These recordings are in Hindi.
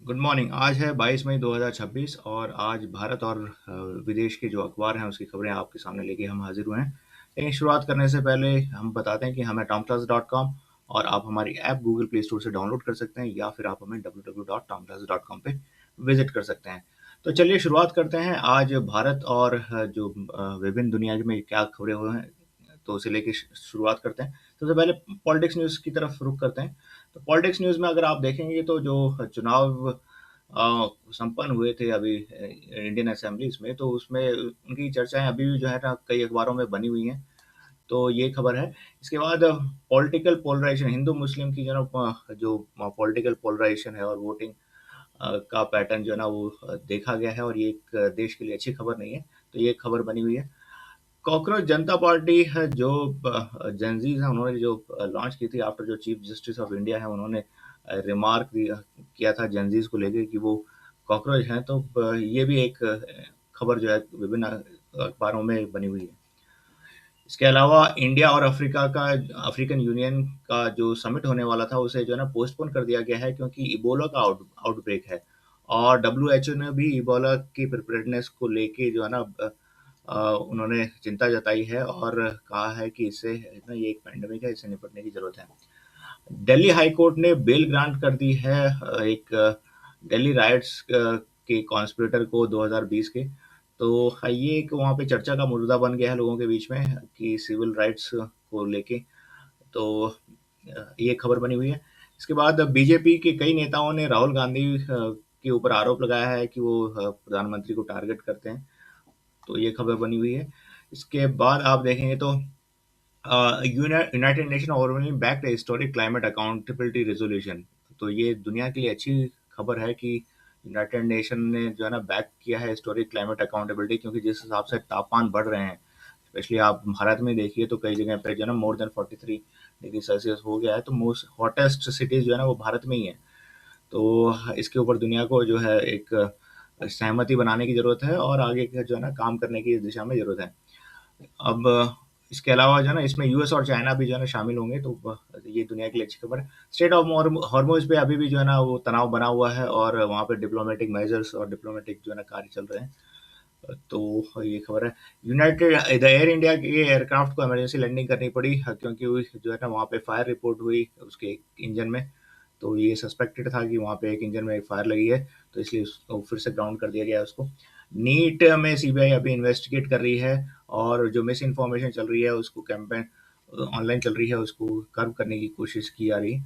Good morning. आज है 22 मई 2026 और आज भारत और विदेश के जो अखबार हैं उसकी खबरें आपके सामने लेके हम हाजिर हुए हैं। लेकिन शुरुआत करने से पहले हम बताते हैं कि हमें tomclass.com और आप हमारी ऐप गूगल प्ले स्टोर से डाउनलोड कर सकते हैं या फिर आप हमें www.tomclass.com पे विजिट कर सकते हैं। तो चलिए शुरुआत करते हैं। आज भारत और जो विभिन्न दुनिया में क्या खबरें हुए हैं तो उसे लेके शुरुआत करते हैं। सबसे पहले पॉलिटिक्स न्यूज़ की तरफ रुख करते हैं। तो पॉलिटिक्स न्यूज़ में अगर आप देखेंगे तो जो चुनाव संपन्न हुए थे अभी इंडियन असेंबलीज में, तो उसमें उनकी चर्चाएं अभी भी जो है ना कई अखबारों में बनी हुई हैं। तो ये खबर है। इसके बाद पॉलिटिकल पोलराइजेशन, हिंदू मुस्लिम की जो पॉलिटिकल पोलराइजेशन है और वोटिंग का पैटर्न जो है ना वो देखा गया है और ये एक देश के लिए अच्छी खबर नहीं है। तो ये खबर बनी हुई है। कॉकरोच जनता पार्टी है जो जेनजीज है, उन्होंने जो लॉन्च की थी आफ्टर जो चीफ जस्टिस ऑफ इंडिया है उन्होंने रिमार्क किया था जेनजीज को लेके कि वो कॉकरोच हैं। तो ये भी एक खबर जो है विभिन्न अखबारों में बनी हुई है। इसके अलावा इंडिया और अफ्रीकन यूनियन का जो समिट होने वाला था उसे जो है ना पोस्टपोन कर दिया गया है क्योंकि इबोला का आउटब्रेक है। और डब्ल्यूएचओ ने भी इबोला की प्रिपेयर्डनेस को लेके जो है ना उन्होंने चिंता जताई है और कहा है कि इससे ना ये एक पैंडेमिक है, इससे निपटने की जरूरत है। दिल्ली हाई कोर्ट ने बेल ग्रांट कर दी है एक दिल्ली राइट्स के कॉन्स्पिरेटर को 2020 के। तो ये एक वहाँ पे चर्चा का मुद्दा बन गया है लोगों के बीच में कि सिविल राइट्स को लेके। तो ये खबर बनी हुई है। इसके बाद बीजेपी के कई नेताओं ने राहुल गांधी के ऊपर आरोप लगाया है कि वो प्रधानमंत्री को टारगेट करते हैं। तो ये खबर बनी हुई है। इसके बाद आप देखेंगे तो United nation overall back historic climate accountability resolution. तो ये दुनिया के लिए अच्छी खबर है कि यूनाइटेड नेशन ने जो है ना बैक किया है हिस्टोरिक क्लाइमेट अकाउंटेबिलिटी, क्योंकि जिस हिसाब से तापमान बढ़ रहे हैं, स्पेशली आप भारत में देखिए तो कई जगह पे जो है ना मोर देन 43 डिग्री सेल्सियस हो गया है। तो मोस्ट हॉटेस्ट सिटीज जो है ना वो भारत में ही है। तो इसके ऊपर दुनिया को जो है एक सहमति बनाने की जरूरत है और आगे का जो है ना काम करने की इस दिशा में जरूरत है। अब इसके अलावा जो है ना इसमें यूएस और चाइना भी जो है ना शामिल होंगे। तो ये दुनिया के लिए अच्छी खबर है। स्टेट ऑफ हॉर्मोज पे अभी भी जो है ना वो तनाव बना हुआ है और वहाँ पे डिप्लोमेटिक मेजर्स और डिप्लोमेटिक जो है ना कार्य चल रहे हैं। तो ये खबर है। यूनाइटेड द एयर इंडिया के एयरक्राफ्ट को इमरजेंसी लैंडिंग करनी पड़ी क्योंकि जो है ना वहाँ पे फायर रिपोर्ट हुई उसके इंजन में। तो ये सस्पेक्टेड था कि वहाँ पे एक इंजन में एक फायर लगी है, तो इसलिए उसको फिर से ग्राउंड कर दिया गया उसको। नीट में सीबीआई अभी इन्वेस्टिगेट कर रही है और जो मिस इन्फॉर्मेशन चल रही है उसको कैंपेन ऑनलाइन चल रही है उसको कर्व करने की कोशिश की जा रही है।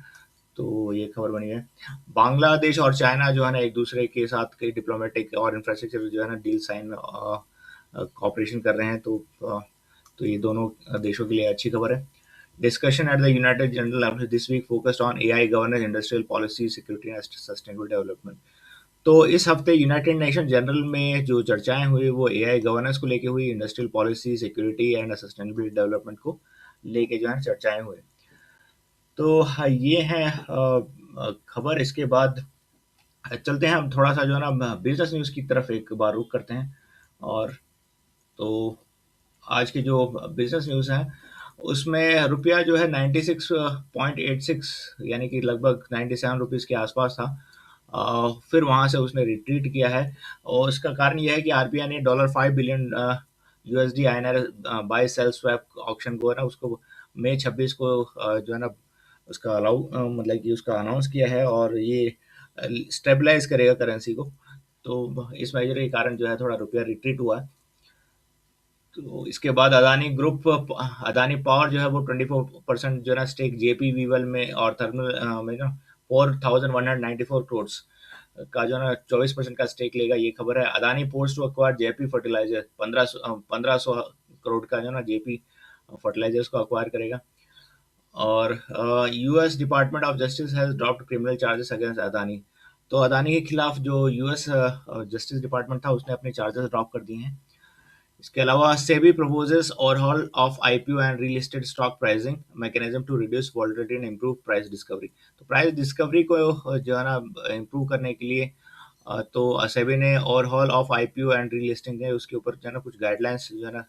तो ये खबर बनी है। बांग्लादेश और चाइना जो है ना एक दूसरे के साथ कई डिप्लोमेटिक और इंफ्रास्ट्रक्चर जो है ना डील साइन कॉपरेशन कर रहे हैं। तो ये दोनों देशों के लिए अच्छी खबर है। Discussion at the United General Assembly this week focused on AI governance, industrial policy, security and sustainable development. तो इस हफ्ते यूनाइटेड नेशन जनरल में जो चर्चाएं हुई वो एआई गवर्नेंस को लेके हुई, industrial policy, security and sustainability development को लेके जो है चर्चाएं हुई। तो ये है खबर। इसके बाद चलते हैं हम थोड़ा सा जो है ना बिजनेस न्यूज़ की तरफ एक बार रुख करते हैं। और तो आज की जो बिजनेस न्यूज़ है उसमें रुपया जो है 96.86 यानी कि लगभग 97 रुपीज़ के आसपास था। फिर वहाँ से उसने रिट्रीट किया है और इसका कारण यह है कि आरबीआई ने $5 billion USD INR buy sell swap auction को है ना उसको मई 26 को जो है ना उसका मतलब कि उसका अनाउंस किया है और ये स्टेबलाइज करेगा करेंसी को। तो इस मेजर के कारण जो है थोड़ा रुपया रिट्रीट हुआ है। तो इसके बाद अदानी पावर जो है वो 24% जो है ना स्टेक जेपी वीवल में और थर्मल में ना 4,194 करोड़ का जो है ना 24% का स्टेक लेगा। ये खबर है। Adani ports to acquire JP fertilizer 1500 crore का जो है ना जेपी फर्टिलाइजर्स को अक्वायर करेगा। और US department of justice has dropped criminal charges against Adani. तो अदानी के खिलाफ जो यूएस जस्टिस डिपार्टमेंट था उसने अपने चार्जेस ड्रॉप कर दिए हैं। इसके अलावा SEBI proposes overhaul of IPO and real estate stock pricing mechanism to reduce volatility and improve price discovery. तो प्राइस डिस्कवरी को जो है ना इम्प्रूव करने के लिए तो सेबी ने overhaul of IPO and real estate है उसके ऊपर जो है ना कुछ गाइडलाइंस जो है ना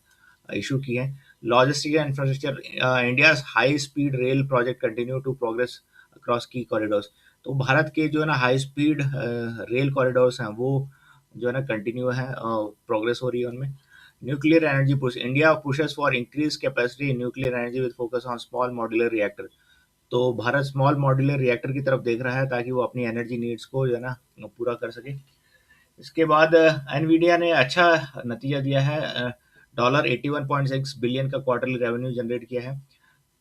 इशू की है। Logistic and infrastructure India high speed rail project continue to progress across key corridors. तो भारत के जो है ना हाई स्पीड रेल कॉरिडोर्स हैं वो जो है ना कंटिन्यू है, प्रोग्रेस हो रही है उनमें। Nuclear energy push, India pushes for increase capacity in nuclear energy with focus on small modular reactor. तो भारत स्मॉल मॉड्यूलर रिएक्टर की तरफ देख रहा है ताकि वो अपनी एनर्जी नीड्स को जो है ना पूरा कर सके। इसके बाद एनवीडिया ने अच्छा नतीजा दिया है, डॉलर 81.6 बिलियन का क्वार्टरली रेवेन्यू जनरेट किया है।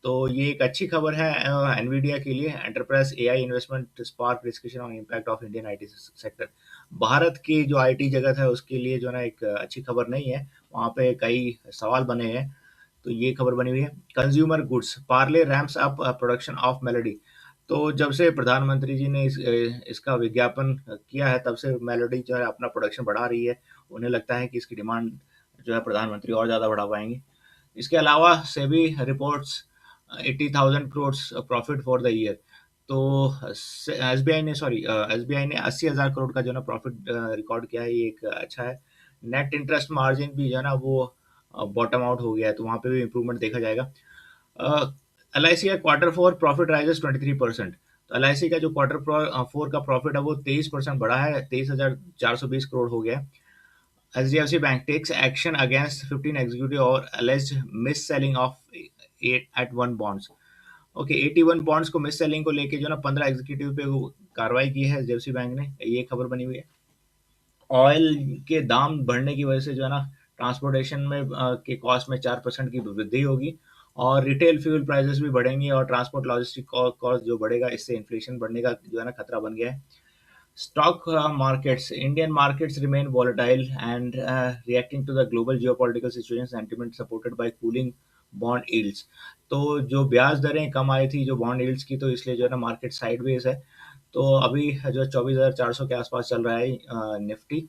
तो ये एक अच्छी खबर है एनवीडिया के लिए। Enterprise AI investment spark discussion on impact of Indian IT sector. Bharat की जो आईटी जगत है उसके लिए जो है ना एक अच्छी खबर नहीं है, वहाँ पे कई सवाल बने हैं। तो ये खबर बनी हुई है। Consumer goods, Parle ramps up production of melody. तो जब से प्रधानमंत्री जी ने इसका विज्ञापन किया है तब से मेलोडी जो है अपना प्रोडक्शन बढ़ा रही है। उन्हें लगता है कि इसकी डिमांड जो है प्रधानमंत्री और ज़्यादा बढ़ा पाएंगे। इसके अलावा SEBI reports 80,000 crore profit for the year. तो एसबीआई ने 80,000 करोड़ का जो है ना प्रॉफिट रिकॉर्ड किया है, ये एक अच्छा है। नेट इंटरेस्ट मार्जिन भी जो है ना वो बॉटम आउट हो गया है, तो वहाँ पे भी इम्प्रूवमेंट देखा जाएगा। एल आई सी का क्वार्टर फोर प्रॉफिट राइजेस 23%। तो एल आई सी का जो क्वार्टर फोर का प्रॉफिट है वो 23% बढ़ा है, 23,420 करोड़ हो गया है। HDFC Bank takes action against 15 executive और alleged mis-selling of 8 at 1 bonds। Okay, 81 bonds को मिस सेलिंग को लेके जो ना 15 एग्जीक्यूटिव पे वो कार्रवाई की है एचडीएफसी बैंक ने, ये खबर बनी हुई है। ऑयल के दाम बढ़ने की वजह से जो है ना ट्रांसपोर्टेशन में के कॉस्ट में 4% की वृद्धि होगी और रिटेल फ्यूल प्राइसेस भी बढ़ेंगी और ट्रांसपोर्ट लॉजिस्टिक कॉस्ट जो बढ़ेगा, इससे इन्फ्लेशन बढ़ने का जो है ना खतरा बन गया है। Stock markets, Indian markets remain volatile and reacting to the global geopolitical situation, sentiment supported by cooling bond yields। तो जो ब्याज दरें कम आई थी जो बॉन्ड यील्ड्स की, तो इसलिए जो है ना मार्केट साइडवेज है। तो अभी जो 24,400 के आसपास चल रहा है निफ्टी।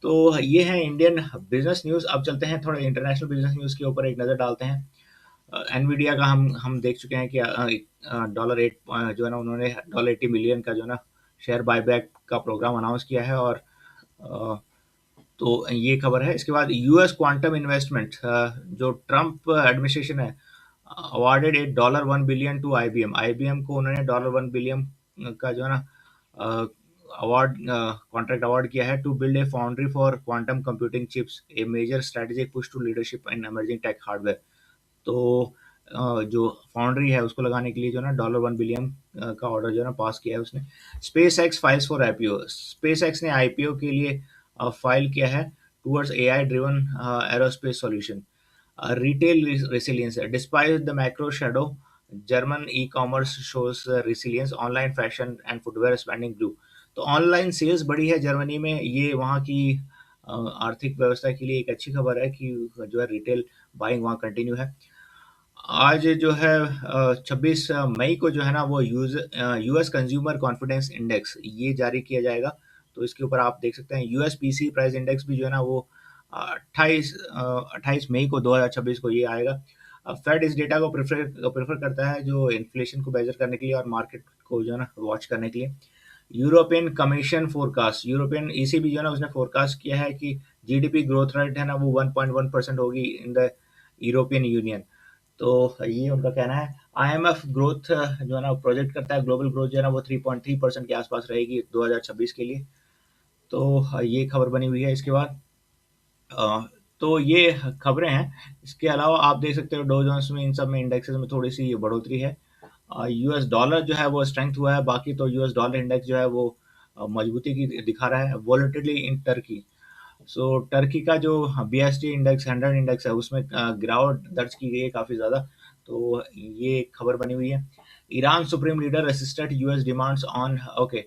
तो ये है इंडियन बिजनेस न्यूज़। अब चलते हैं थोड़ा इंटरनेशनल बिजनेस न्यूज़ के ऊपर एक नज़र डालते हैं। एनवीडिया का हम देख चुके हैं कि डॉलर एट जो है ना उन्होंने डॉलर 80 मिलियन का जो है ना शेयर बायबैक का प्रोग्राम अनाउंस किया है। और अ, तो ये खबर है। इसके बाद यूएस क्वांटम इन्वेस्टमेंट, जो ट्रम्प एडमिनिस्ट्रेशन है, awarded a $1 billion to IBM. IBM को उन्होंने $1 बिलियन का जो है ना अवार्ड कॉन्ट्रैक्ट अवार्ड किया है to build a foundry for quantum computing chips, a major strategic push to leadership in emerging tech hardware. तो जो फाउंड्री है उसको लगाने के लिए जो है ना $1 बिलियन का ऑर्डर जो है ना पास किया है उसने। SpaceX files for IPO, SpaceX ने आईपीओ के लिए फाइल किया है towards AI driven aerospace solution. Retail resilience, despite the macro shadow, German e-commerce shows resilience, online fashion and footwear spending grew. तो ऑनलाइन सेल्स बढ़ी है जर्मनी में, ये वहाँ की आर्थिक व्यवस्था के लिए एक अच्छी खबर है कि जो है रिटेल बाइंग वहाँ कंटिन्यू है। आज जो है 26 मई को जो है ना वो यूएस कंज्यूमर कॉन्फिडेंस इंडेक्स ये जारी किया जाएगा। तो इसके ऊपर आप देख सकते हैं यूएस पीसी प्राइस इंडेक्स भी जो है ना वो 28 मई को 2026 को ये आएगा। फेड इस डेटा को प्रेफर करता है जो इन्फ्लेशन को मेजर करने के लिए और मार्केट को जो है ना वॉच करने के लिए। European commission forecast, European ECB जो है ना उसने फोरकास्ट किया है कि जीडीपी ग्रोथ रेट है ना वो 1.1% होगी इन द यूरोपियन यूनियन। तो ये उनका कहना है। आईएमएफ ग्रोथ जो है ना प्रोजेक्ट करता है ग्लोबल ग्रोथ जो है ना वो 3.3% के आसपास रहेगी 2026 के लिए। तो ये खबर बनी हुई है। इसके बाद तो ये खबरें हैं। इसके अलावा आप देख सकते हो डो जोन्स में, इन सब में इंडेक्सेस में थोड़ी सी बढ़ोतरी है। यूएस डॉलर जो है वो स्ट्रेंथ हुआ है, बाकी तो यूएस डॉलर इंडेक्स जो है वो मजबूती की दिखा रहा है। Volatility in Turkey, so Turkey का जो बीएसटी इंडेक्स 100 इंडेक्स है उसमें गिरावट दर्ज की गई है काफ़ी ज़्यादा। तो ये एक खबर बनी हुई है। Iran supreme leader assisted US demands on okay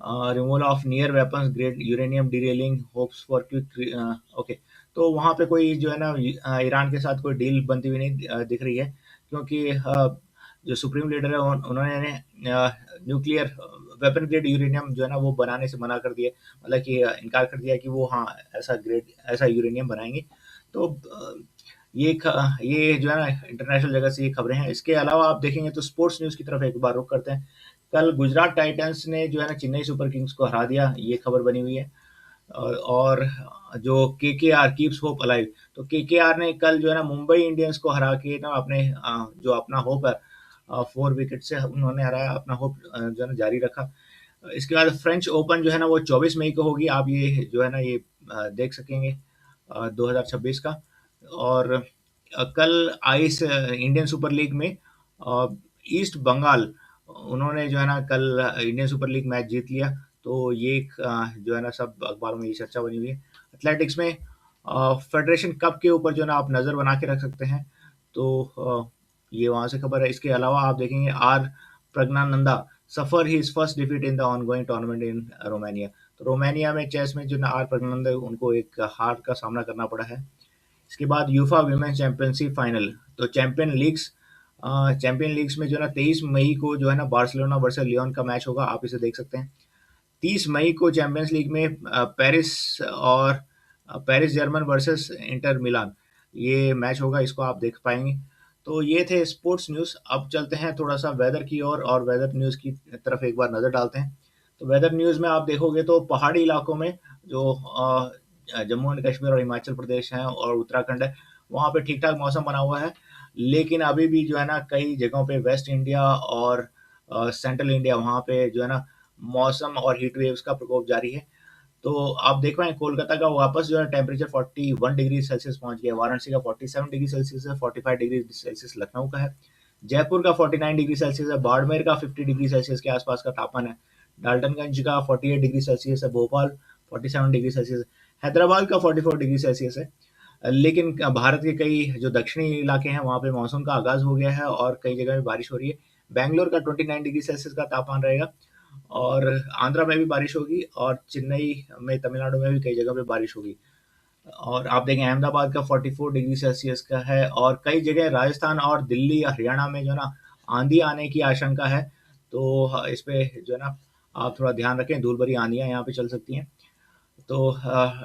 removal of near weapons grade uranium derailing hopes for quick okay. तो वहाँ पे कोई जो है ना ईरान के साथ कोई डील बनती हुई नहीं दिख रही है, क्योंकि जो सुप्रीम लीडर है उन्होंने न्यूक्लियर वेपन ग्रेड यूरेनियम जो है ना वो बनाने से मना कर दिया, मतलब कि इनकार कर दिया कि वो हाँ ऐसा यूरेनियम बनाएंगे। तो ये जो है ना इंटरनेशनल जगह से ये खबरें हैं। इसके अलावा आप देखेंगे तो स्पोर्ट्स न्यूज़ की तरफ एक बार रुख करते हैं। कल गुजरात टाइटंस ने जो है ना चेन्नई सुपर किंग्स को हरा दिया, ये खबर बनी हुई है। और जो केकेआर कीप्स होप अलाइव, तो केकेआर ने कल जो है ना मुंबई इंडियंस को हरा के ना अपने जो अपना होप है 4 विकेट से उन्होंने हराया, अपना होप जो है ना जारी रखा। इसके बाद फ्रेंच ओपन जो है ना वो 24 मई को होगी, आप ये जो है ना ये देख सकेंगे 2026 का। और कल आइस इंडियन सुपर लीग में ईस्ट बंगाल, उन्होंने जो है ना कल इंडियन सुपर लीग मैच जीत लिया। तो ये एक जो है ना सब अखबारों में ये चर्चा बनी हुई है। एथलेटिक्स में फेडरेशन कप के ऊपर जो है ना आप नज़र बना के रख सकते हैं। तो ये वहाँ से खबर है। इसके अलावा आप देखेंगे R Praggnanandhaa suffer his first defeat in the ongoing tournament in Romania. तो रोमानिया में चेस में जो ना आर प्रज्ञानंदा उनको एक हार का सामना करना पड़ा है। इसके बाद यूफा विमेन चैंपियनशिप फाइनल, तो चैंपियन लीग्स में जो है ना 23 मई को जो है ना बार्सिलोना वर्सेस लियोन का मैच होगा, आप इसे देख सकते हैं। 30 मई को चैंपियंस लीग में Paris German versus Inter Milan, ये मैच होगा, इसको आप देख पाएंगे। तो ये थे स्पोर्ट्स न्यूज़। अब चलते हैं थोड़ा सा वेदर की ओर, और वेदर न्यूज़ की तरफ एक बार नज़र डालते हैं। तो वेदर न्यूज़ में आप देखोगे तो पहाड़ी इलाकों में जो जम्मू एंड कश्मीर और हिमाचल प्रदेश है और उत्तराखंड है, वहाँ पे ठीक ठाक मौसम बना हुआ है। लेकिन अभी भी जो है ना कई जगहों पे वेस्ट इंडिया और सेंट्रल इंडिया, वहाँ पे जो है ना मौसम और हीट वेव्स का प्रकोप जारी है। तो आप देख पाएँ कोलकाता का वापस जो है टेम्परेचर 41 डिग्री सेल्सियस पहुँच गया, वाराणसी का 47 डिग्री सेल्सियस है, 45 डिग्री सेल्सियस लखनऊ का है, जयपुर का 49 डिग्री सेल्सियस है, बाड़मेर का 50 डिग्री सेल्सियस के आसपास का तापमान है, डाल्टनगंज का 48 डिग्री सेल्सियस है, भोपाल 47 डिग्री सेल्सियस है, हैदराबाद का 44 डिग्री सेल्सियस है। लेकिन भारत के कई जो दक्षिणी इलाके हैं वहाँ पे मानसून का आगाज़ हो गया है और कई जगह पे बारिश हो रही है। बैंगलोर का 29 डिग्री सेल्सियस का तापमान रहेगा, और आंध्रा में भी बारिश होगी, और चेन्नई में, तमिलनाडु में भी कई जगह पे बारिश होगी। और आप देखें अहमदाबाद का 44 डिग्री सेल्सियस का है, और कई जगह राजस्थान और दिल्ली या हरियाणा में जो है ना आंधी आने की आशंका है। तो इस पे जो है ना आप थोड़ा ध्यान रखें, धूल भरी आंधियाँ यहाँ पे चल सकती हैं। तो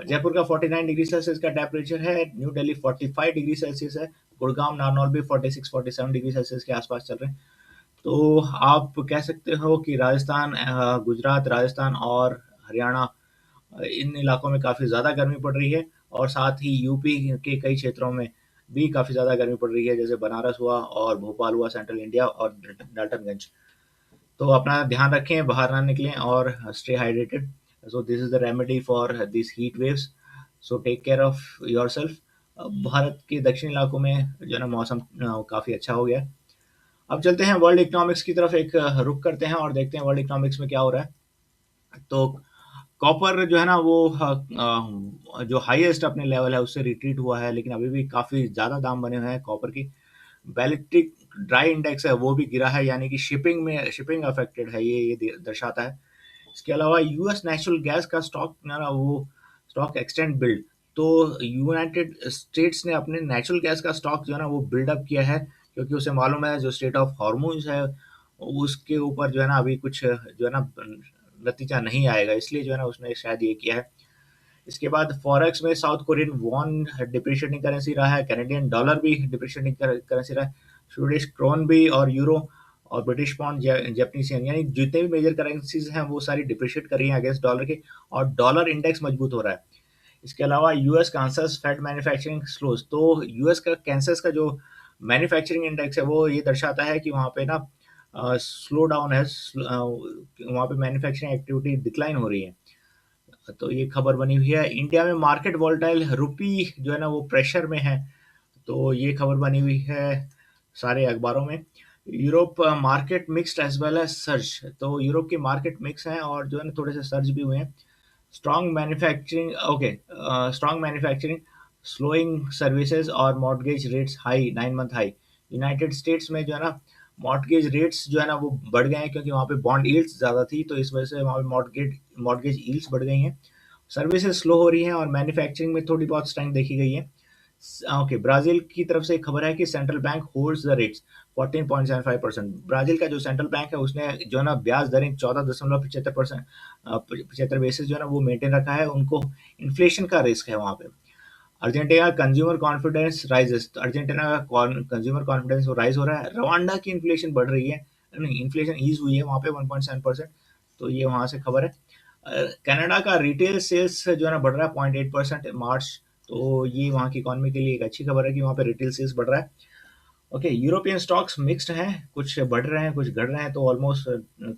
जयपुर का 49 डिग्री सेल्सियस का टेम्परेचर है, न्यू दिल्ली 45 डिग्री सेल्सियस है, गुड़गांव नारनौल भी 46-47 डिग्री सेल्सियस के आसपास चल रहे हैं। तो आप कह सकते हो कि राजस्थान, गुजरात, राजस्थान और हरियाणा, इन इलाकों में काफ़ी ज़्यादा गर्मी पड़ रही है, और साथ ही यूपी के कई क्षेत्रों में भी काफ़ी ज़्यादा गर्मी पड़ रही है, जैसे बनारस हुआ और भोपाल हुआ, सेंट्रल इंडिया और डाल्टनगंज। तो अपना ध्यान रखें, बाहर ना निकलें, और stay hydrated. So this is the remedy for this heat waves. So take care of yourself. Bharat के दक्षिणी इलाकों में जो है ना मौसम काफ़ी अच्छा हो गया है। अब चलते हैं वर्ल्ड इकोनॉमिक्स की तरफ, एक रुख करते हैं और देखते हैं वर्ल्ड इकोनॉमिक्स में क्या हो रहा है। तो कॉपर जो है ना वो जो हाईएस्ट अपने लेवल है उससे रिट्रीट हुआ है, लेकिन अभी भी काफ़ी ज़्यादा दाम बने हुए हैं कॉपर की। बैलिस्टिक ड्राई इंडेक्स है वो भी गिरा है, यानी कि शिपिंग अफेक्टेड है, ये दर्शाता है। इसके अलावा यूएस नेचुरल गैस का स्टॉक ना ना वो स्टॉक एक्सटेंड बिल्ड, तो यूनाइटेड स्टेट्स ने अपने नेचुरल गैस का स्टॉक जो है ना वो बिल्डअप किया है, क्योंकि उसे मालूम है जो स्टेट ऑफ हॉर्मोन्स है उसके ऊपर जो है ना अभी कुछ जो है ना नतीजा नहीं आएगा, इसलिए जो है ना उसने शायद ये किया है। इसके बाद फॉरेक्स में south Korean von depreciating currency रहा है, कैनेडियन डॉलर भी डिप्रिशिएटिंग करेंसी रहा है, स्वीडिश क्रोन भी, और यूरो और ब्रिटिश पाउंड, जापानीज येन, यानी जितने भी मेजर करेंसीज हैं वो सारी डिप्रिशिएट कर रही हैं अगेंस्ट डॉलर के, और डॉलर इंडेक्स मजबूत हो रहा है। इसके अलावा US Kansas fade manufacturing slows, तो यूएस का कैंसस का जो मैन्युफैक्चरिंग इंडेक्स है वो ये दर्शाता है कि वहाँ पे ना स्लो डाउन है, वहाँ पे मैन्युफैक्चरिंग एक्टिविटी डिक्लाइन हो रही है। तो ये खबर बनी हुई है। इंडिया में मार्केट वोलेटाइल, रुपी जो है ना वो प्रेशर में है, तो ये खबर बनी हुई है सारे अखबारों में। Europe market mixed as well as surge, तो यूरोप की मार्केट मिक्स है और जो है ना थोड़े से सर्ज भी हुए हैं। Strong manufacturing, okay, strong manufacturing, slowing services और mortgage rates high, 9 month high. United States में जो है ना मॉर्टगेज रेट्स जो है ना वो बढ़ गए हैं, क्योंकि वहाँ पे बॉन्ड यील्ड्स ज़्यादा थी, तो इस वजह से वहाँ पे मॉर्टगेज यील्ड्स बढ़ गई हैं। सर्विसेज स्लो हो रही हैं, और मैन्युफैक्चरिंग में थोड़ी बहुत स्ट्रेंथ देखी गई है। ओके, ब्राजील की तरफ से एक खबर है कि central bank holds the rates 14.75%। Brazil का जो सेंट्रल बैंक है उसने जो है ना ब्याज दरें 14.75%, 75 बेसिस जो है ना वो मेंटेन रखा है, उनको इन्फ्लेशन का रिस्क है वहाँ पे। अर्जेंटीना कंज्यूमर कॉन्फिडेंस राइजेस, तो अर्जेंटीना का कंज्यूमर कॉन्फिडेंस वो राइज हो रहा है। रवांडा की इन्फ्लेशन बढ़ रही है, नहीं, इन्फ्लेशन ईज हुई है वहाँ पे 1.7%, तो ये वहाँ से खबर है। कनाडा का रिटेल सेल्स जो है ना बढ़ रहा है 0.8% मार्च, तो ये वहाँ की इकोनॉमी के लिए एक अच्छी खबर है कि वहाँ पे रिटेल सेल्स बढ़ रहा है। ओके, यूरोपियन स्टॉक्स मिक्स्ड हैं, कुछ बढ़ रहे हैं, कुछ घट रहे हैं, तो ऑलमोस्ट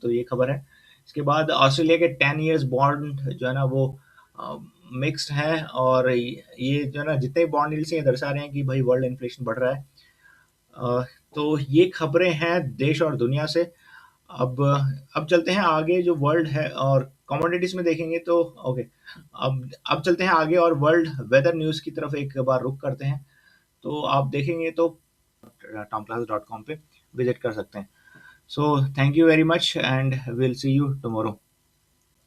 तो ये खबर है। इसके बाद ऑस्ट्रेलिया के 10 इयर्स बॉन्ड जो है ना वो मिक्स्ड है, और ये जो है ना जितने बॉन्ड यील्ड्स हैं ये दर्शा रहे हैं कि भाई वर्ल्ड इन्फ्लेशन बढ़ रहा है। अ, तो ये खबरें हैं देश और दुनिया से। अब अब चलते हैं आगे, जो वर्ल्ड है और कमोडिटीज में देखेंगे तो ओके। अब चलते हैं आगे और वर्ल्ड वेदर न्यूज़ की तरफ एक बार रुख करते हैं। तो आप देखेंगे तो tomclass.com पे विजिट कर सकते हैं। So thank you very much and will see you tomorrow.